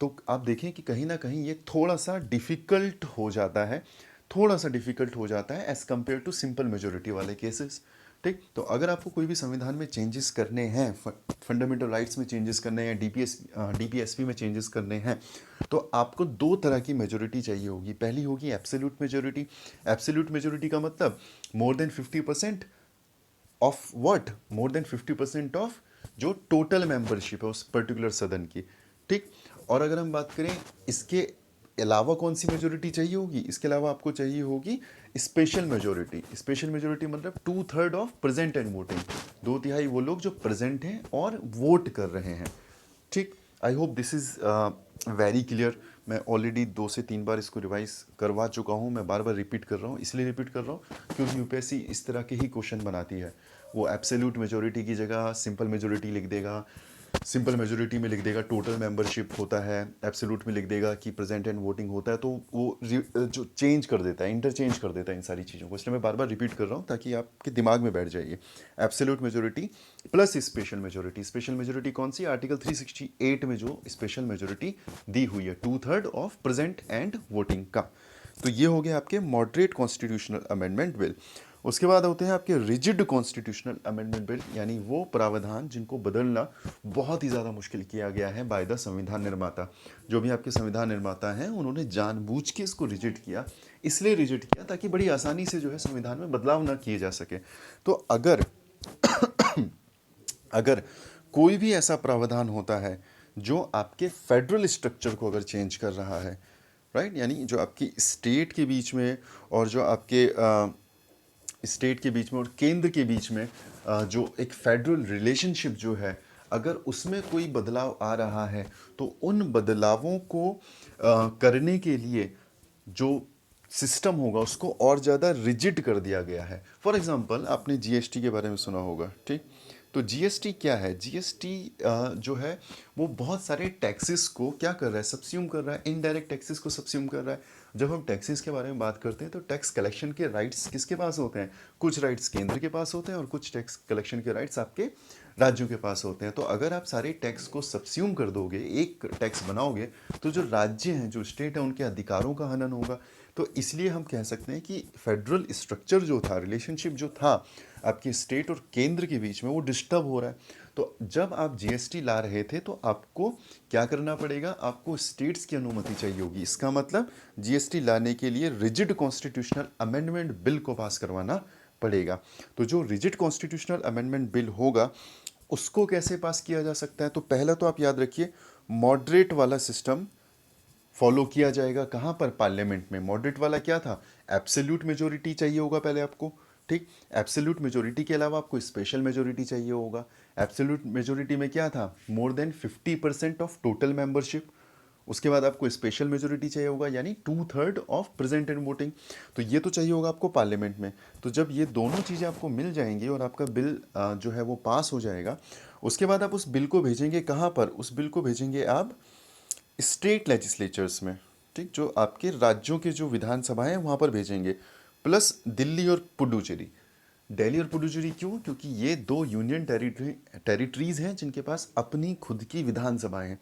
A: तो आप देखें कि कहीं ना कहीं ये थोड़ा सा डिफ़िकल्ट हो जाता है, थोड़ा सा डिफ़िकल्ट हो जाता है as compare to simple majority वाले केसेस। ठीक, तो अगर आपको कोई भी संविधान में चेंजेस करने हैं, फंडामेंटल राइट्स में चेंजेस करने हैं, डीपीएसपी में चेंजेस करने हैं, तो आपको दो तरह की मेजोरिटी चाहिए होगी। पहली होगी एब्सोल्यूट मेजोरिटी। एब्सोल्यूट मेजोरिटी का मतलब मोर than 50% of what? More than 50% of जो टोटल मेंबरशिप है उस पर्टिकुलर सदन की। ठीक, और अगर हम बात करें इसके अलावा कौन सी मेजोरिटी चाहिए होगी? इसके अलावा आपको चाहिए होगी स्पेशल मेजोरिटी। स्पेशल मेजोरिटी मतलब 2/3 ऑफ प्रेजेंट एंड वोटिंग, 2/3 वो लोग जो प्रेजेंट हैं और वोट कर रहे हैं। ठीक, I hope this is very clear. मैं ऑलरेडी 2 से 3 बार इसको रिवाइज करवा चुका हूँ, मैं बार बार रिपीट कर रहा हूँ, इसलिए रिपीट कर रहा हूँ क्योंकि यूपीएससी इस तरह के ही क्वेश्चन बनाती है। वो एब्सोल्यूट मेजोरिटी की जगह सिंपल मेजोरिटी लिख देगा, सिंपल मेजोरिटी में लिख देगा टोटल मेंबरशिप होता है, एब्सोल्यूट में लिख देगा कि प्रेजेंट एंड वोटिंग होता है। तो वो जो चेंज कर देता है, इंटरचेंज कर देता है इन सारी चीज़ों को, इसलिए मैं बार बार रिपीट कर रहा हूँ ताकि आपके दिमाग में बैठ जाइए। Absolute majority plus special majority. Special majority कौन सी? आर्टिकल 368 में जो स्पेशल मेजोरिटी दी हुई है, 2/3 ऑफ प्रेजेंट एंड वोटिंग का। तो ये हो गया आपके मॉडरेट कॉन्स्टिट्यूशनल अमेंडमेंट बिल। उसके बाद होते हैं आपके रिजिड कॉन्स्टिट्यूशनल अमेंडमेंट बिल, यानी वो प्रावधान जिनको बदलना बहुत ही ज़्यादा मुश्किल किया गया है बाय द संविधान निर्माता। जो भी आपके संविधान निर्माता हैं उन्होंने जानबूझ के इसको रिजिड किया, इसलिए रिजिड किया ताकि बड़ी आसानी से जो है संविधान में बदलाव ना किए जा सके। तो अगर अगर कोई भी ऐसा प्रावधान होता है जो आपके फेडरल स्ट्रक्चर को अगर चेंज कर रहा है, राइट, यानी जो आपकी स्टेट के बीच में और जो आपके स्टेट के बीच में और केंद्र के बीच में जो एक फेडरल रिलेशनशिप जो है, अगर उसमें कोई बदलाव आ रहा है तो उन बदलावों को करने के लिए जो सिस्टम होगा उसको और ज़्यादा रिजिड कर दिया गया है। फॉर एग्जांपल आपने जीएसटी के बारे में सुना होगा, ठीक। तो जीएसटी क्या है? जीएसटी जो है वो बहुत सारे टैक्सेस को क्या कर रहा है? सब्स्यूम कर रहा है, इनडायरेक्ट टैक्सेस को सब्स्यूम कर रहा है। जब हम टैक्सेस के बारे में बात करते हैं तो टैक्स कलेक्शन के राइट्स किसके पास होते हैं? कुछ राइट्स केंद्र के पास होते हैं और कुछ टैक्स कलेक्शन के राइट्स आपके राज्यों के पास होते हैं। तो अगर आप सारे टैक्स को सब्स्यूम कर दोगे, एक टैक्स बनाओगे, तो जो राज्य हैं, जो स्टेट है, उनके अधिकारों का हनन होगा। तो इसलिए हम कह सकते हैं कि फेडरल स्ट्रक्चर जो था, रिलेशनशिप जो था आपके स्टेट और केंद्र के बीच में, वो डिस्टर्ब हो रहा है। तो जब आप जीएसटी ला रहे थे तो आपको क्या करना पड़ेगा? आपको स्टेट्स की अनुमति चाहिए होगी। इसका मतलब जीएसटी लाने के लिए रिजिड कॉन्स्टिट्यूशनल अमेंडमेंट बिल को पास करवाना पड़ेगा। तो जो रिजिड कॉन्स्टिट्यूशनल अमेंडमेंट बिल होगा उसको कैसे पास किया जा सकता है? तो पहला तो आप याद रखिए, मॉडरेट वाला सिस्टम फॉलो किया जाएगा। कहाँ पर? पार्लियामेंट में। मॉडरेट वाला क्या था? एब्सोल्यूट मेजोरिटी चाहिए होगा पहले आपको, ठीक। एब्सोल्यूट मेजोरिटी के अलावा आपको स्पेशल मेजोरिटी चाहिए होगा। एब्सोल्यूट मेजोरिटी में क्या था? मोर देन 50% ऑफ टोटल मेंबरशिप। उसके बाद आपको स्पेशल मेजोरिटी चाहिए होगा, यानी 2/3 ऑफ प्रेजेंट एंड वोटिंग। तो ये तो चाहिए होगा आपको पार्लियामेंट में। तो जब ये दोनों चीज़ें आपको मिल जाएंगी और आपका बिल जो है वो पास हो जाएगा, उसके बाद आप उस बिल को भेजेंगे कहाँ पर? उस बिल को भेजेंगे आप स्टेट लेजिस्लेचर्स में, ठीक, जो आपके राज्यों के जो विधानसभा हैं वहाँ पर भेजेंगे, प्लस दिल्ली और पुडुचेरी। दिल्ली और पुडुचेरी क्यों? क्योंकि ये दो यूनियन टेरिटरीज हैं जिनके पास अपनी खुद की विधानसभाएं हैं।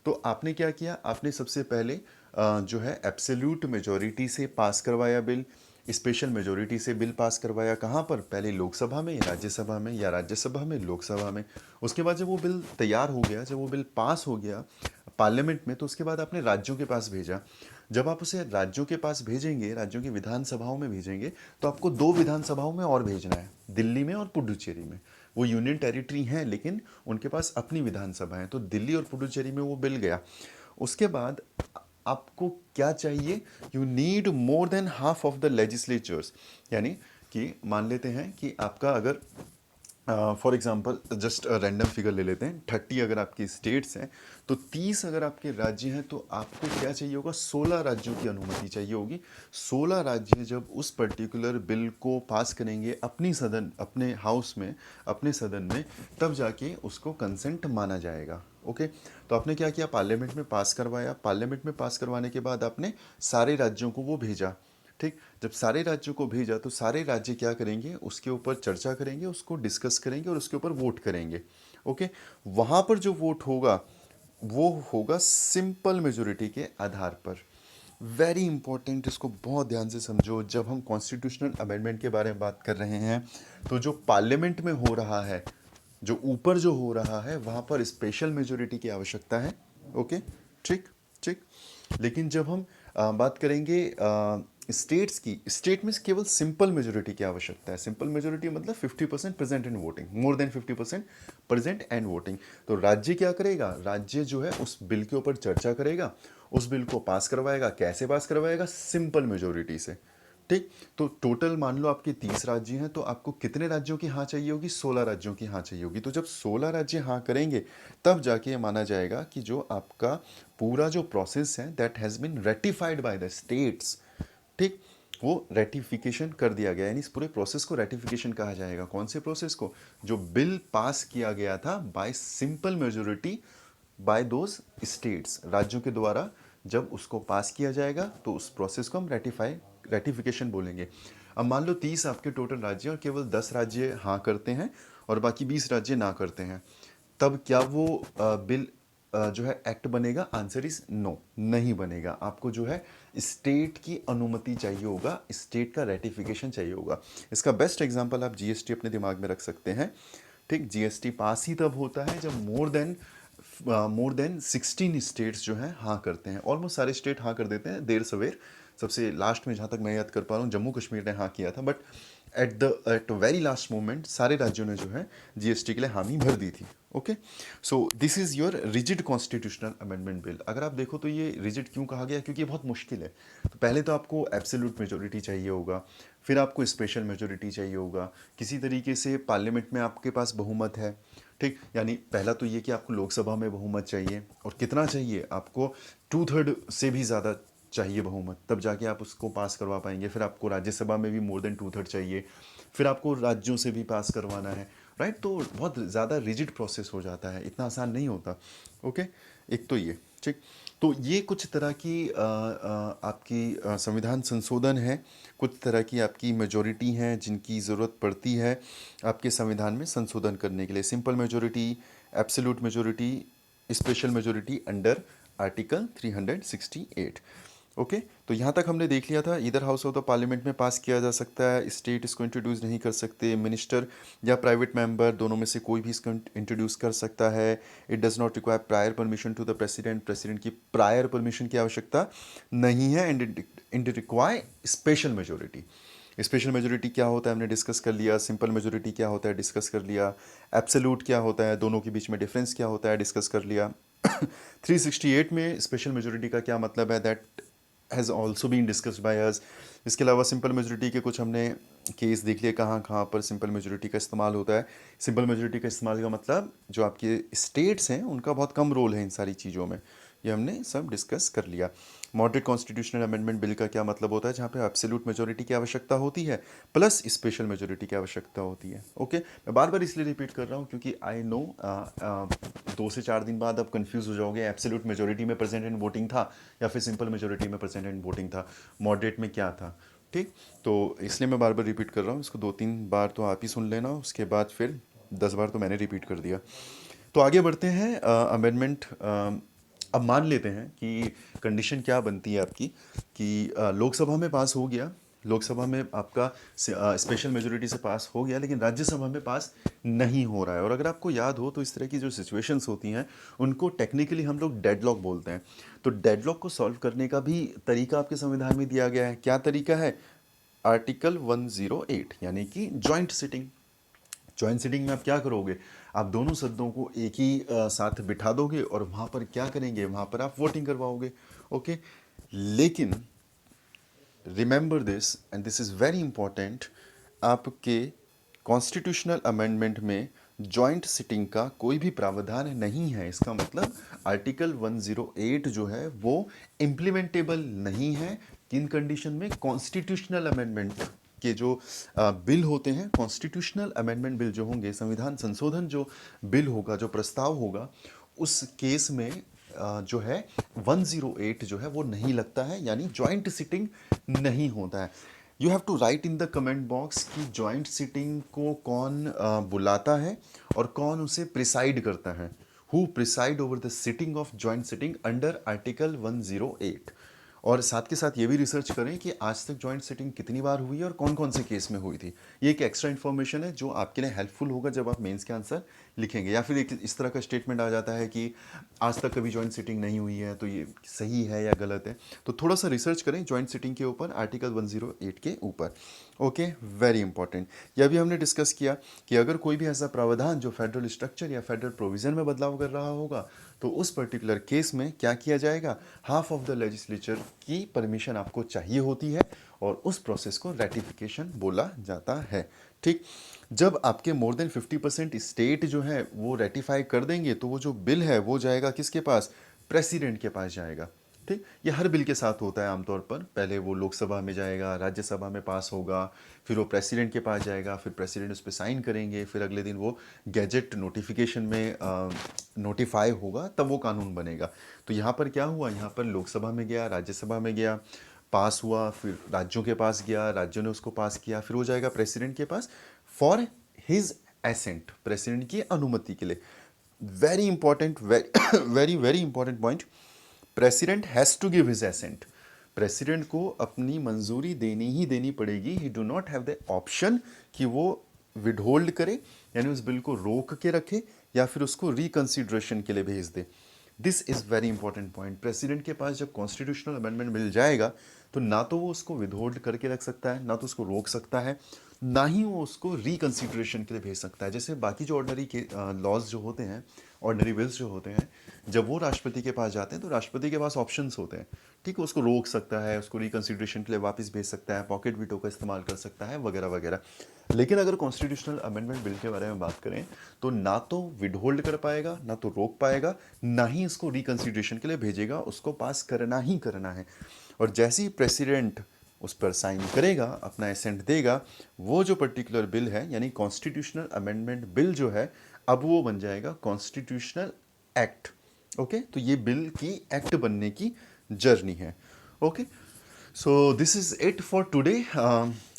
A: तो आपने क्या किया? आपने सबसे पहले जो है एब्सोल्यूट मेजॉरिटी से पास करवाया बिल, स्पेशल मेजोरिटी से बिल पास करवाया, कहाँ पर, पहले लोकसभा में, राज्यसभा में, या राज्यसभा में, लोकसभा में। उसके बाद जब वो बिल तैयार हो गया, जब वो बिल पास हो गया पार्लियामेंट में, तो उसके बाद आपने राज्यों के पास भेजा। जब आप उसे राज्यों के पास भेजेंगे, राज्यों की विधानसभाओं में भेजेंगे, तो आपको दो विधानसभाओं में और भेजना है, दिल्ली में और पुडुचेरी में। वो यूनियन टेरिटरी हैं, लेकिन उनके पास अपनी विधानसभा है, तो दिल्ली और पुडुचेरी में वो बिल गया। उसके बाद आपको क्या चाहिए, you need more than half of the legislatures. यानी कि मान लेते हैं कि आपका अगर for example just random figure ले लेते हैं, 30 अगर आपकी स्टेट्स हैं, तो 30 अगर आपके राज्य हैं, तो आपको क्या चाहिए होगा, 16 राज्यों की अनुमति चाहिए होगी। 16 राज्य जब उस पर्टिकुलर बिल को पास करेंगे अपनी सदन, अपने हाउस में, अपने सदन में, तब जाके उसको कंसेंट माना जाएगा। ओके, तो आपने क्या किया, पार्लियामेंट में पास करवाया, पार्लियामेंट में पास करवाने के बाद आपने सारे राज्यों को वो भेजा। ठीक, जब सारे राज्यों को भेजा तो सारे राज्य क्या करेंगे, उसके ऊपर चर्चा करेंगे, उसको डिस्कस करेंगे और उसके ऊपर वोट करेंगे। ओके, वहाँ पर जो वोट होगा वो होगा सिंपल मेजोरिटी के आधार पर। वेरी इंपॉर्टेंट, इसको बहुत ध्यान से समझो। जब हम कॉन्स्टिट्यूशनल अमेंडमेंट के बारे में बात कर रहे हैं, तो जो पार्लियामेंट में हो रहा है, जो ऊपर जो हो रहा है, वहाँ पर स्पेशल मेजोरिटी की आवश्यकता है। ओके, ठीक ठीक। लेकिन जब हम बात करेंगे स्टेट्स की, स्टेट में केवल सिंपल मेजोरिटी की आवश्यकता है। सिंपल मेजोरिटी मतलब 50% present in voting, more than 50% present and voting. तो राज्य क्या करेगा, राज्य जो है उस बिल के ऊपर चर्चा करेगा, उस बिल को पास करवाएगा। कैसे पास करवाएगा, सिंपल मेजोरिटी से। ठीक, तो टोटल मान लो आपके 30 राज्य हैं, तो आपको कितने राज्यों की हाँ चाहिए होगी, 16 राज्यों की हाँ चाहिए होगी। तो जब 16 राज्य हाँ करेंगे, तब जाके ये माना जाएगा कि जो आपका पूरा जो प्रोसेस है that has been ratified by the states. ठीक, वो रेटिफिकेशन कर दिया गया, यानी इस पूरे प्रोसेस को रेटिफिकेशन कहा जाएगा। कौन से प्रोसेस को, जो बिल पास किया गया था by simple majority by those states, राज्यों के द्वारा जब उसको पास किया जाएगा तो उस प्रोसेस को हम रेटिफिकेशन बोलेंगे। अब मान लो 30 आपके टोटल राज्य और केवल 10 राज्य हाँ करते हैं और बाकी 20 राज्य ना करते हैं, तब क्या वो बिल जो है एक्ट बनेगा, आंसर इज नो, नहीं बनेगा। आपको जो है स्टेट की अनुमति चाहिए होगा, स्टेट का रेटिफिकेशन चाहिए होगा। इसका बेस्ट एग्जांपल आप जीएसटी अपने दिमाग में रख सकते हैं। ठीक, जीएसटी पास ही तब होता है जब मोर देन 16 स्टेट्स जो हैं हाँ करते हैं। ऑलमोस्ट सारे स्टेट हाँ कर देते हैं, देर सवेर। सबसे लास्ट में जहाँ तक मैं याद कर पा रहा हूँ, जम्मू कश्मीर ने हाँ किया था, but at very last moment सारे राज्यों ने जो है जीएसटी के लिए हामी भर दी थी। Okay, so this is your rigid constitutional amendment bill. अगर आप देखो तो ये रिजिड क्यों कहा गया, क्योंकि ये बहुत मुश्किल है। तो पहले तो आपको एब्सोल्यूट मेजोरिटी चाहिए होगा, फिर आपको स्पेशल मेजोरिटी चाहिए होगा, किसी तरीके से पार्लियामेंट में आपके पास बहुमत है। ठीक, यानी पहला तो ये कि आपको लोकसभा में बहुमत चाहिए, और कितना चाहिए, आपको 2/3 से भी ज़्यादा चाहिए बहुमत, तब जाके आप उसको पास करवा पाएंगे। फिर आपको राज्यसभा में भी मोर देन 2/3 चाहिए, फिर आपको राज्यों से भी पास करवाना है। राइट, तो बहुत ज़्यादा रिजिड प्रोसेस हो जाता है, इतना आसान नहीं होता। ओके, एक तो ये ठीक। तो ये कुछ तरह की आपकी संविधान संशोधन है, कुछ तरह की आपकी मेजोरिटी हैं जिनकी ज़रूरत पड़ती है आपके संविधान में संशोधन करने के लिए। Simple majority, absolute majority, special majority under article 368। Okay, तो यहाँ तक हमने देख लिया था। इधर हाउस ऑफ द पार्लियामेंट में पास किया जा सकता है, स्टेट इसको इंट्रोड्यूस नहीं कर सकते, मिनिस्टर या प्राइवेट मेंबर दोनों में से कोई भी इसको इंट्रोड्यूस कर सकता है। It does not require prior permission to the president, president की प्रायर परमिशन की आवश्यकता नहीं है। And it require special majority. Special majority क्या होता है हमने डिस्कस कर लिया, सिंपल मेजोरिटी क्या होता है डिस्कस कर लिया, एब्सोल्यूट क्या होता है, दोनों के बीच में डिफरेंस क्या होता है डिस्कस कर लिया। 368 में स्पेशल मेजोरिटी का क्या मतलब है, that has also been discussed by us. इसके अलावा सिंपल मेजोरिटी के कुछ हमने केस देख लिए, कहाँ कहाँ पर सिंपल मेजोरिटी का इस्तेमाल होता है। सिंपल मेजोरिटी का इस्तेमाल का मतलब जो आपके स्टेट्स हैं उनका बहुत कम रोल है इन सारी चीज़ों में, ये हमने सब डिस्कस कर लिया। मॉडरेट कॉन्स्टिट्यूशनल अमेंडमेंट बिल का क्या मतलब होता है, जहाँ पे एब्सोल्यूट मेजोरिटी की आवश्यकता होती है प्लस स्पेशल मेजोरिटी की आवश्यकता होती है। ओके, मैं बार बार इसलिए रिपीट कर रहा हूँ क्योंकि आई नो 2 से 4 दिन बाद आप कंफ्यूज हो जाओगे, एब्सोल्यूट मेजोरिटी में प्रेजेंट एंड वोटिंग था या फिर सिंपल मेजोरिटी में प्रेजेंट एंड वोटिंग था, मॉडरेट में क्या था। ठीक, तो इसलिए मैं बार बार रिपीट कर रहा हूँ, इसको 2-3 बार तो आप ही सुन लेना, उसके बाद फिर 10 बार तो मैंने रिपीट कर दिया। तो आगे बढ़ते हैं अमेंडमेंट। अब मान लेते हैं कि कंडीशन क्या बनती है आपकी कि लोकसभा में पास हो गया, लोकसभा में आपका स्पेशल मेजोरिटी से पास हो गया, लेकिन राज्यसभा में पास नहीं हो रहा है। और अगर आपको याद हो तो इस तरह की जो सिचुएशंस होती हैं उनको टेक्निकली हम लोग डेडलॉक बोलते हैं। तो डेडलॉक को सॉल्व करने का भी तरीका आपके संविधान में दिया गया है। क्या तरीका है? आर्टिकल 108 यानी कि जॉइंट सिटिंग। जॉइंट सिटिंग में आप क्या करोगे? आप दोनों सदनों को एक ही साथ बिठा दोगे और वहाँ पर क्या करेंगे? वहाँ पर आप वोटिंग करवाओगे। ओके, लेकिन remember this and this is very important, आपके कॉन्स्टिट्यूशनल अमेंडमेंट में जॉइंट सिटिंग का कोई भी प्रावधान नहीं है। इसका मतलब आर्टिकल 108 जो है वो इम्प्लीमेंटेबल नहीं है। किन कंडीशन में? कॉन्स्टिट्यूशनल अमेंडमेंट के जो बिल होते हैं, कॉन्स्टिट्यूशनल अमेंडमेंट बिल जो होंगे, संविधान संशोधन जो बिल होगा, जो प्रस्ताव होगा, उस केस में जो है 108 जो है वो नहीं लगता है, यानी जॉइंट सिटिंग नहीं होता है। You have to write in the comment box कि जॉइंट सिटिंग को कौन बुलाता है और कौन उसे प्रिसाइड करता है। Who preside over the sitting of joint sitting under article 108। और साथ के साथ ये भी रिसर्च करें कि आज तक जॉइंट सिटिंग कितनी बार हुई है और कौन कौन से केस में हुई थी। ये एक एक्स्ट्रा इन्फॉर्मेशन है जो आपके लिए हेल्पफुल होगा जब आप मेंस के आंसर लिखेंगे। या फिर एक इस तरह का स्टेटमेंट आ जाता है कि आज तक कभी जॉइंट सिटिंग नहीं हुई है, तो ये सही है या गलत है। तो थोड़ा सा रिसर्च करें जॉइंट सिटिंग के ऊपर, आर्टिकल 108 के ऊपर। Okay, very important. यह भी हमने डिस्कस किया कि अगर कोई भी ऐसा प्रावधान जो फेडरल स्ट्रक्चर या फेडरल प्रोविजन में बदलाव कर रहा होगा, तो उस पर्टिकुलर केस में क्या किया जाएगा? हाफ ऑफ द लेजिस्लेचर की परमिशन आपको चाहिए होती है और उस प्रोसेस को रेटिफिकेशन बोला जाता है। ठीक, जब आपके मोर देन 50% स्टेट जो है वो रेटिफाई कर देंगे, तो वो जो बिल है वो जाएगा किसके पास? प्रेसिडेंट के पास जाएगा। ठीक, ये हर बिल के साथ होता है आमतौर पर। पहले वो लोकसभा में जाएगा, राज्यसभा में पास होगा, फिर वो प्रेसिडेंट के पास जाएगा, फिर प्रेसिडेंट उस पर साइन करेंगे, फिर अगले दिन वो गैजेट नोटिफिकेशन में नोटिफाई होगा, तब वो कानून बनेगा। तो यहाँ पर क्या हुआ? यहाँ पर लोकसभा में गया, राज्यसभा में गया, पास हुआ, फिर राज्यों के पास गया, राज्यों ने उसको पास किया, फिर वो जाएगा प्रेसिडेंट के पास फॉर हिज एसेंट, प्रेसिडेंट की अनुमति के लिए। Very important, very very important point, president has to give his assent. President को अपनी मंजूरी देनी ही देनी पड़ेगी। He do not have the option कि वो विडहोल्ड करे, यानी उस बिल को रोक के रखे या फिर उसको रिकंसिडरेशन के लिए भेज दे। This is very important point. President के पास जब कॉन्स्टिट्यूशनल अमेंडमेंट मिल जाएगा, तो ना तो वो उसको विदहोल्ड करके रख सकता है, ना तो उसको रोक सकता है, ना ही वो उसको रिकंसिडरेशन के लिए भेज सकता है। जैसे बाकी जो ऑर्डनरी के लॉज जो होते हैं, ऑर्डनरी बिल्स जो होते हैं, जब वो राष्ट्रपति के पास जाते हैं तो राष्ट्रपति के पास ऑप्शंस होते हैं। ठीक है, उसको रोक सकता है, उसको रिकंसिडरेशन के लिए वापस भेज सकता है, पॉकेट वीटो का इस्तेमाल कर सकता है, वगैरह वगैरह। लेकिन अगर कॉन्स्टिट्यूशनल अमेंडमेंट बिल के बारे में बात करें, तो ना तो विडहोल्ड कर पाएगा, ना तो रोक पाएगा, ना ही इसको रिकंसिडरेशन के लिए भेजेगा, उसको पास करना ही करना है। और जैसे ही प्रेसिडेंट उस पर साइन करेगा, अपना एसेंट देगा, वो जो पर्टिकुलर बिल है, यानी कॉन्स्टिट्यूशनल अमेंडमेंट बिल जो है, अब वो बन जाएगा कॉन्स्टिट्यूशनल एक्ट। ओके, तो ये बिल की एक्ट बनने की जर्नी है। Okay, so this is it for today.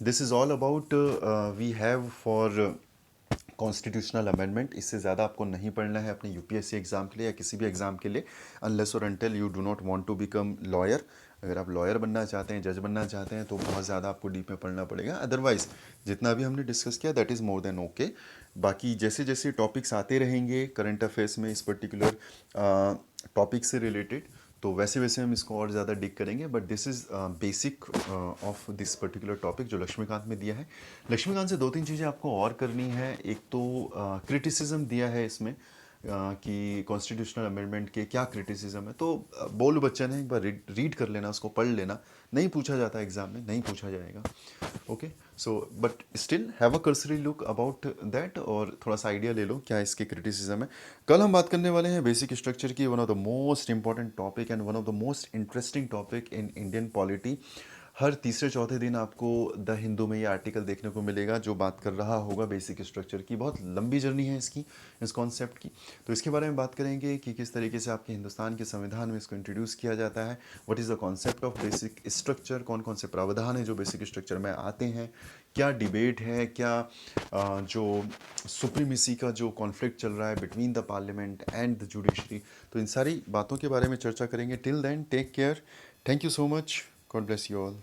A: This is all about we have for constitutional amendment. इससे ज़्यादा आपको नहीं पढ़ना है अपने यूपीएससी एग्ज़ाम के लिए या किसी भी एग्ज़ाम के लिए, अनलेस और until you do not want to become lawyer. अगर आप लॉयर बनना चाहते हैं, जज बनना चाहते हैं, तो बहुत ज़्यादा आपको डीप में पढ़ना पड़ेगा। अदरवाइज जितना भी हमने डिस्कस किया that is more than okay. बाकी जैसे जैसे टॉपिक्स आते रहेंगे करंट अफेयर्स में इस पर्टिकुलर टॉपिक से रिलेटेड, तो वैसे वैसे हम इसको और ज़्यादा डिग करेंगे। But this is basic of this particular topic जो लक्ष्मीकांत में दिया है। लक्ष्मीकांत से दो तीन चीज़ें आपको और करनी है। एक तो क्रिटिसिज्म दिया है इसमें कि कॉन्स्टिट्यूशनल अमेंडमेंट के क्या क्रिटिसिज्म है, तो बोल बच्चन है, एक बार रीड कर लेना, उसको पढ़ लेना। नहीं पूछा जाता एग्जाम में, नहीं पूछा जाएगा। Okay, so but still have a cursory look about that और थोड़ा सा आइडिया ले लो क्या इसके क्रिटिसिज्म है। कल हम बात करने वाले हैं बेसिक स्ट्रक्चर की, one of the most important topic and one of the most interesting topic in Indian polity. हर तीसरे चौथे दिन आपको द हिंदू में ये आर्टिकल देखने को मिलेगा जो बात कर रहा होगा बेसिक स्ट्रक्चर की। बहुत लंबी जर्नी है इसकी, इस कॉन्सेप्ट की। तो इसके बारे में बात करेंगे कि किस तरीके से आपके हिंदुस्तान के संविधान में इसको इंट्रोड्यूस किया जाता है, what is the concept of basic structure, कौन कौन से प्रावधान हैं जो बेसिक स्ट्रक्चर में आते हैं, क्या डिबेट है, क्या जो सुप्रीमेसी का जो कॉन्फ्लिक्ट चल रहा है between the parliament and the judiciary. तो इन सारी बातों के बारे में चर्चा करेंगे। Till then take care, thank you so much, God bless you all.